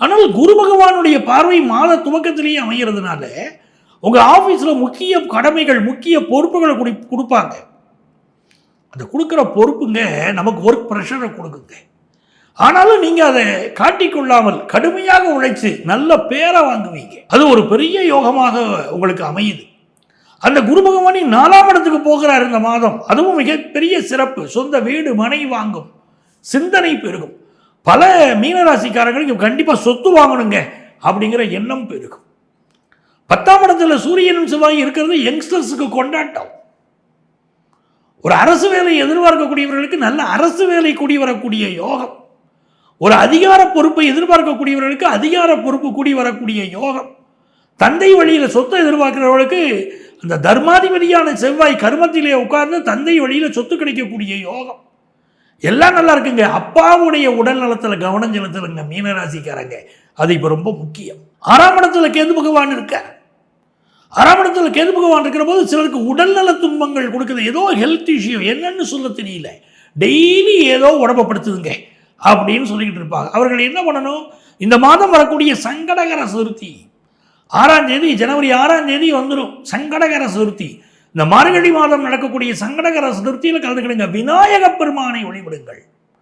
ஆனால் குரு பகவானுடைய பார்வை மாத துவக்கத்திலேயே அமைகிறதுனால உங்கள் ஆஃபீஸில் முக்கிய கடமைகள், முக்கிய பொறுப்புகளை கொடுப்பாங்க. அந்த கொடுக்குற பொறுப்புங்க நமக்கு ஒர்க் ப்ரெஷரை கொடுக்குங்க. ஆனாலும் நீங்கள் அதை காட்டிக்கொள்ளாமல் கடுமையாக உழைச்சு நல்ல பேரை வாங்குவீங்க. அது ஒரு பெரிய யோகமாக உங்களுக்கு அமையுது. அந்த குரு பகவானின் 4ஆம் இடத்துக்கு போகிறார் இந்த மாதம். அதுவும் மிகப்பெரிய சிறப்பு. சொந்த வீடு மனை வாங்கும் சிந்தனை பெருகும். பல மீனராசிக்காரங்களுக்கு கண்டிப்பாக சொத்து வாங்கணுங்க அப்படிங்கிற எண்ணம் பெருகும். 10ஆம் இடத்துல சூரியனும் செவ்வாய் இருக்கிறது யங்ஸ்டர்ஸுக்கு கொண்டாட்டம். ஒரு அரசு வேலை எதிர்பார்க்கக்கூடியவர்களுக்கு நல்ல அரசு வேலை கூடி வரக்கூடிய யோகம். ஒரு அதிகார பொறுப்பை எதிர்பார்க்கக்கூடியவர்களுக்கு அதிகார பொறுப்பு கூடி வரக்கூடிய யோகம். தந்தை வழியில் சொத்தை எதிர்பார்க்கிறவர்களுக்கு அந்த தர்மாதிபதியான செவ்வாய் கர்மத்திலே உட்கார்ந்து தந்தை வழியில் சொத்து கிடைக்கக்கூடிய யோகம். எல்லாம் நல்லா இருக்குங்க. அப்பாவுடைய உடல் நலத்தில் கவனம் செலுத்துறங்க மீனராசிக்காரங்க. அது இப்போ ரொம்ப முக்கியம். 6ஆம் இடத்துல கேது பகவான் இருக்கார். 6ஆம் இடத்துல கேது பகவான் இருக்கிற போது சிலருக்கு உடல்நல துன்பங்கள் கொடுக்குது. ஏதோ ஹெல்த் இஷ்யூ, என்னன்னு சொல்ல தெரியல, டெய்லி ஏதோ உடம்பப்படுத்துதுங்க அப்படின்னு சொல்லிக்கிட்டு இருப்பாங்க. அவர்கள் என்ன பண்ணணும்? இந்த மாதம் வரக்கூடிய சங்கடகர சதுர்த்தி 6ஆம் தேதி, ஜனவரி 6ஆம் தேதி வந்துடும் சங்கடகர சதுர்த்தி. இந்த மார்கழி மாதம் நடக்கக்கூடிய சங்கடகர சதுர்த்தியில் கலந்துக்கிடுங்க. விநாயக பெருமானை வழிபடுங்கள்.